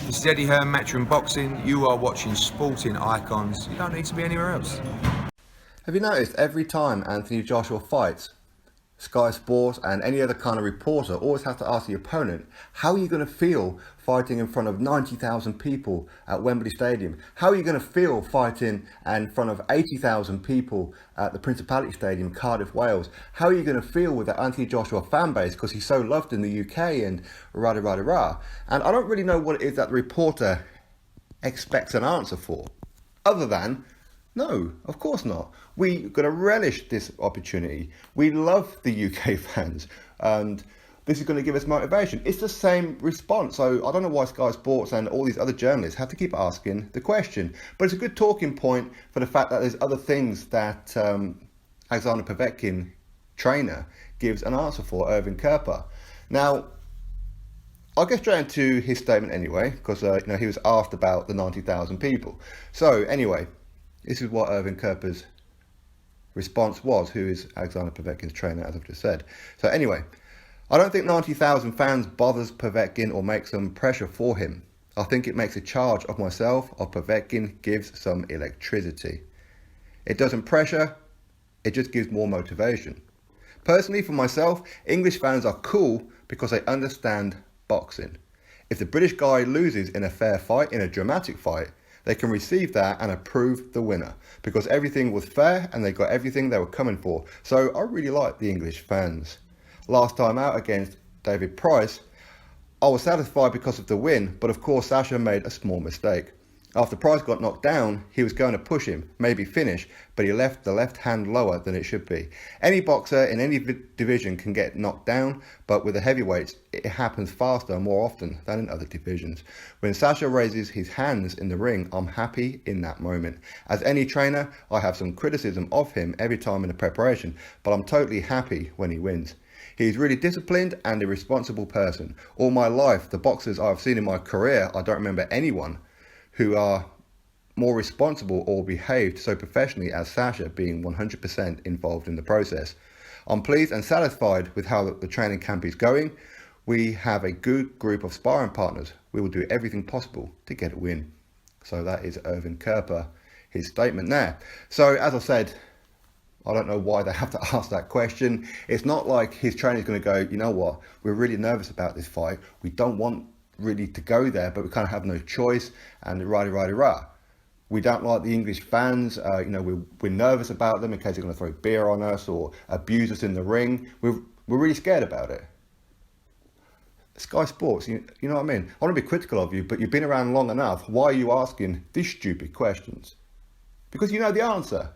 This is Eddie Hearn, Matchroom Boxing. You are watching Sporting Icons. You don't need to be anywhere else. Have you noticed every time Anthony Joshua fights, Sky Sports and any other kind of reporter always have to ask the opponent, how are you going to feel fighting in front of 90,000 people at Wembley Stadium? How are you going to feel fighting in front of 80,000 people at the Principality Stadium, Cardiff, Wales? How are you going to feel with the Anthony Joshua fan base because he's so loved in the UK and rah. And I don't really know what it is that the reporter expects an answer for, other than, no, of course not. We're going to relish this opportunity. We love the UK fans, and this is going to give us motivation. It's the same response. So I don't know why Sky Sports and all these other journalists have to keep asking the question. But it's a good talking point for the fact that there's other things that Alexander Povetkin, trainer, gives an answer for, Irvin Kerper. Now, I'll get straight into his statement anyway, because he was asked about the 90,000 people. So anyway, this is what Irvin Kerper's response was, who is Alexander Povetkin's trainer, as I've just said. So anyway, I don't think 90,000 fans bothers Povetkin or makes some pressure for him. I think it makes a charge of myself, of Povetkin, gives some electricity. It doesn't pressure, it just gives more motivation. Personally, for myself, English fans are cool because they understand boxing. If the British guy loses in a fair fight, in a dramatic fight, they can receive that and approve the winner because everything was fair and they got everything they were coming for. So I really like the English fans. Last time out against David Price, I was satisfied because of the win, but of course Sasha made a small mistake. After Price got knocked down, he was going to push him, maybe finish, but he left the left hand lower than it should be. Any boxer in any division can get knocked down, but with the heavyweights, it happens faster and more often than in other divisions. When Sasha raises his hands in the ring, I'm happy in that moment. As any trainer, I have some criticism of him every time in the preparation, but I'm totally happy when he wins. He's really disciplined and a responsible person. All my life, the boxers I've seen in my career, I don't remember anyone who are more responsible or behaved so professionally as Sasha, being 100% involved in the process. I'm pleased and satisfied with how the training camp is going. We have a good group of sparring partners. We will do everything possible to get a win. So that is Irvin Kerper, his statement there. So as I said, I don't know why they have to ask that question. It's not like his trainer is going to go, you know what, we're really nervous about this fight. We don't want really to go there, but we kind of have no choice, and rah. We don't like the English fans. We're nervous about them in case they're going to throw beer on us or abuse us in the ring. We're really scared about it. Sky Sports, you know what I mean? I want to be critical of you, but you've been around long enough. Why are you asking these stupid questions? Because you know the answer.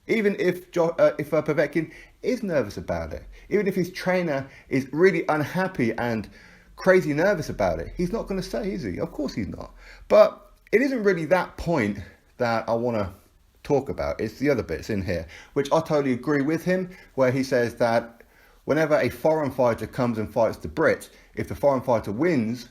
Even if Povetkin is nervous about it, even if his trainer is really unhappy and crazy nervous about it, he's not going to say, is he? Of course he's not. But it isn't really that point that I want to talk about. It's the other bits in here, which I totally agree with him, where he says that whenever a foreign fighter comes and fights the Brit, if the foreign fighter wins,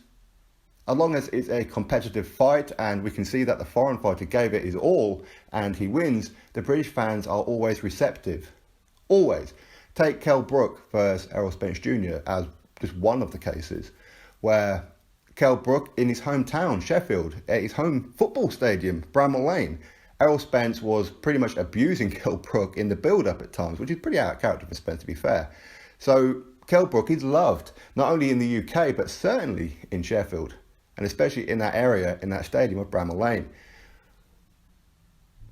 as long as it's a competitive fight and we can see that the foreign fighter gave it his all and he wins, the British fans are always receptive. Always. Take Kell Brook versus Errol Spence Jr. as just one of the cases where Kell Brook, in his hometown, Sheffield, at his home football stadium, Bramall Lane, Errol Spence was pretty much abusing Kell Brook in the build-up at times, which is pretty out of character for Spence, to be fair. So Kell Brook is loved, not only in the UK, but certainly in Sheffield, and especially in that area, in that stadium of Bramall Lane.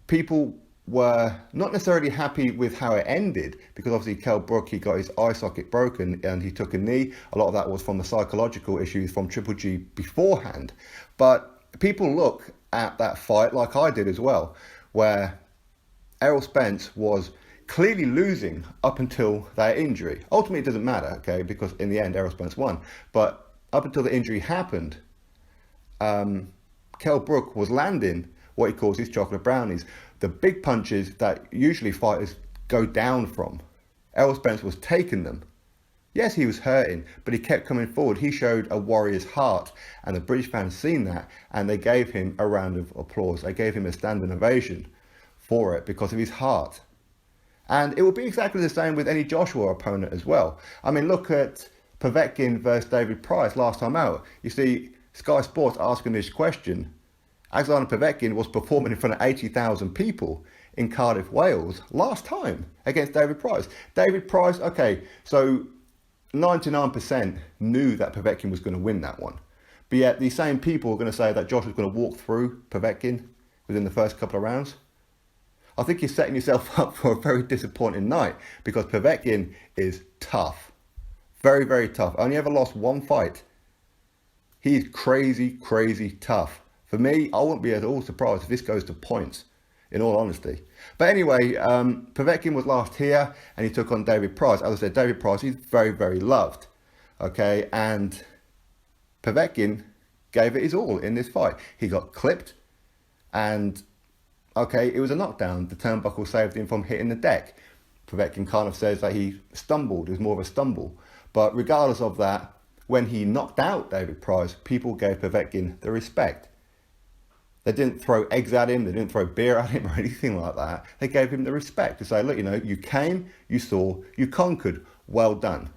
People were not necessarily happy with how it ended, because obviously Kell Brook, he got his eye socket broken and he took a knee. A lot of that was from the psychological issues from Triple G beforehand. But people look at that fight like I did as well, where Errol Spence was clearly losing up until that injury. Ultimately, it doesn't matter, okay, because in the end, Errol Spence won. But up until the injury happened, Kell Brook was landing what he calls his chocolate brownies, the big punches that usually fighters go down from. Errol Spence was taking them. Yes, he was hurting, but he kept coming forward. He showed a warrior's heart, and the British fans seen that, and they gave him a round of applause. They gave him a standing ovation for it because of his heart. And it will be exactly the same with any Joshua opponent as well. I mean, look at Povetkin versus David Price last time out. You see, Sky Sports asking this question, Alexander Povetkin was performing in front of 80,000 people in Cardiff, Wales last time against David Price. David Price, okay, so 99% knew that Povetkin was going to win that one. But yet these same people are going to say that Josh was going to walk through Povetkin within the first couple of rounds. I think you're setting yourself up for a very disappointing night because Povetkin is tough. Very, very tough. Only ever lost one fight. He's crazy, crazy tough. For me, I wouldn't be at all surprised if this goes to points, in all honesty. But anyway, Povetkin was last here and he took on David Price. As I said, David Price, he's very, very loved. Okay, and Povetkin gave it his all in this fight. He got clipped and, okay, it was a knockdown. The turnbuckle saved him from hitting the deck. Povetkin kind of says that he stumbled. It was more of a stumble. But regardless of that, when he knocked out David Price, people gave Povetkin the respect. They didn't throw eggs at him, they didn't throw beer at him or anything like that. They gave him the respect to say, look, you know, you came, you saw, you conquered, well done.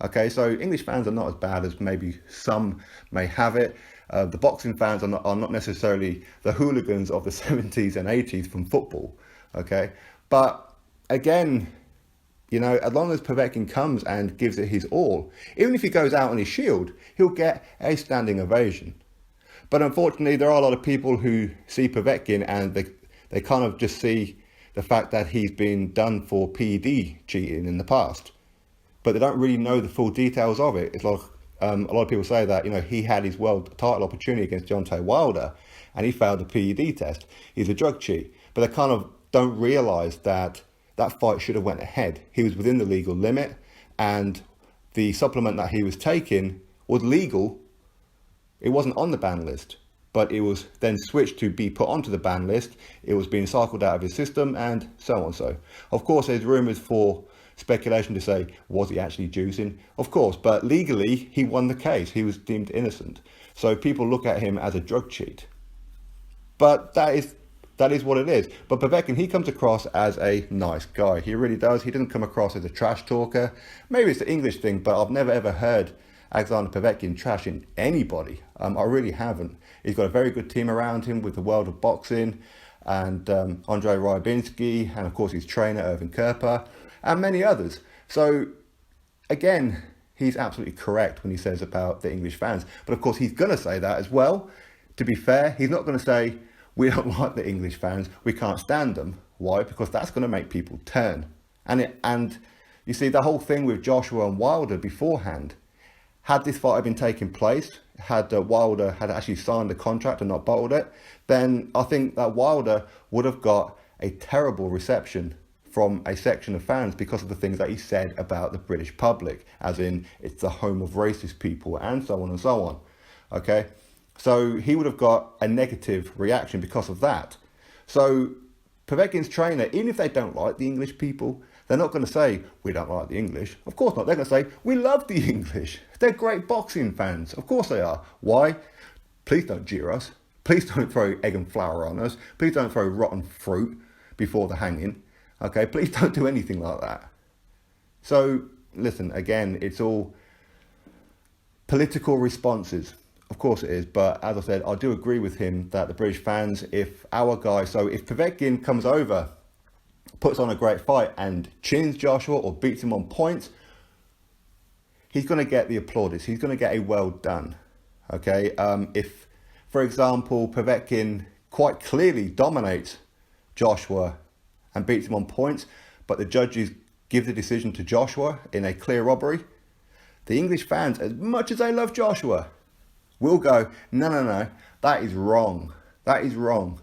Okay, so English fans are not as bad as maybe some may have it. The boxing fans are not necessarily the hooligans of the 70s and 80s from football. Okay, but again, you know, as long as Povetkin comes and gives it his all, even if he goes out on his shield, he'll get a standing ovation. But unfortunately, there are a lot of people who see Povetkin and they kind of just see the fact that he's been done for PED cheating in the past. But they don't really know the full details of it. It's like a lot of people say that, you know, he had his world title opportunity against Deontay Wilder and he failed the PED test. He's a drug cheat. But they kind of don't realise that that fight should have went ahead. He was within the legal limit and the supplement that he was taking was legal. It wasn't on the ban list, but it was then switched to be put onto the ban list. It was being cycled out of his system and so on. So, of course, there's rumours for speculation to say, was he actually juicing? Of course, but legally, he won the case. He was deemed innocent. So people look at him as a drug cheat. But that is what it is. But Povetkin, he comes across as a nice guy. He really does. He doesn't come across as a trash talker. Maybe it's the English thing, but I've never ever heard Alexander Povetkin trashing anybody. I really haven't. He's got a very good team around him with the world of boxing and Andrei Rybinski and of course his trainer Irvin Kerper and many others. So again, he's absolutely correct when he says about the English fans. But of course he's going to say that as well. To be fair, he's not going to say, we don't like the English fans, we can't stand them. Why? Because that's going to make people turn. And you see, the whole thing with Joshua and Wilder beforehand, had this fight been taking place, had Wilder had actually signed the contract and not bottled it, then I think that Wilder would have got a terrible reception from a section of fans because of the things that he said about the British public, as in it's the home of racist people and so on and so on. Okay, so he would have got a negative reaction because of that. So Povetkin's trainer, even if they don't like the English people, they're not going to say, we don't like the English. Of course not. They're going to say, we love the English. They're great boxing fans. Of course they are. Why? Please don't jeer us. Please don't throw egg and flour on us. Please don't throw rotten fruit before the hanging. Okay, please don't do anything like that. So, listen, again, it's all political responses. Of course it is. But as I said, I do agree with him that the British fans, if our guy, so if Povetkin comes over, puts on a great fight and chins Joshua or beats him on points, he's going to get the applaudits. He's going to get a well done. Okay, if, for example, Povetkin quite clearly dominates Joshua and beats him on points, but the judges give the decision to Joshua in a clear robbery, the English fans, as much as they love Joshua, will go, no, that is wrong. That is wrong.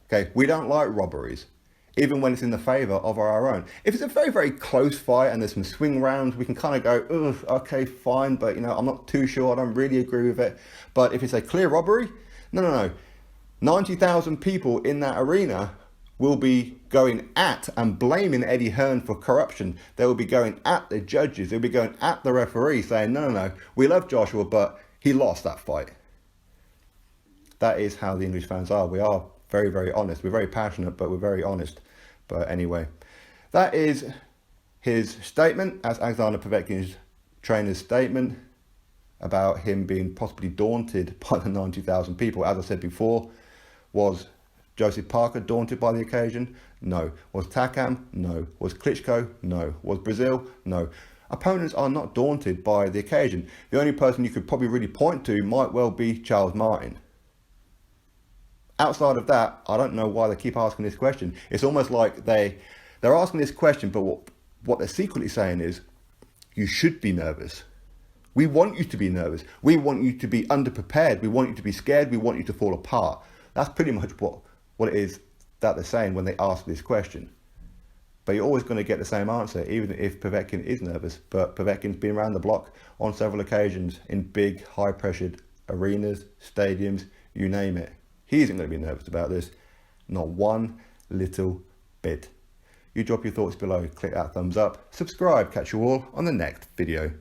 Okay, we don't like robberies, even when it's in the favour of our own. If it's a very, very close fight and there's some swing rounds, we can kind of go, ugh, okay, fine, but you know, I'm not too sure, I don't really agree with it. But if it's a clear robbery, no. 90,000 people in that arena will be going at and blaming Eddie Hearn for corruption. They will be going at the judges, they'll be going at the referee saying, no, we love Joshua, but he lost that fight. That is how the English fans are. We are very, very honest. We're very passionate, but we're very honest. But anyway, that is his statement as Alexander Povetkin's trainer's statement. about him being possibly daunted by the 90,000 people. As I said before, was Joseph Parker daunted by the occasion? No. Was Takam? No. Was Klitschko? No. Was Brazil? No. Opponents are not daunted by the occasion. The only person you could probably really point to might well be Charles Martin. Outside of that, I don't know why they keep asking this question. It's almost like they're asking this question, but what they're secretly saying is, you should be nervous. We want you to be nervous. We want you to be underprepared. We want you to be scared. We want you to fall apart. That's pretty much what it is that they're saying when they ask this question. But you're always going to get the same answer, even if Povetkin is nervous. But Povetkin's been around the block on several occasions in big, high-pressured arenas, stadiums, you name it. He isn't going to be nervous about this. Not one little bit. You drop your thoughts below, click that thumbs up, subscribe, catch you all on the next video.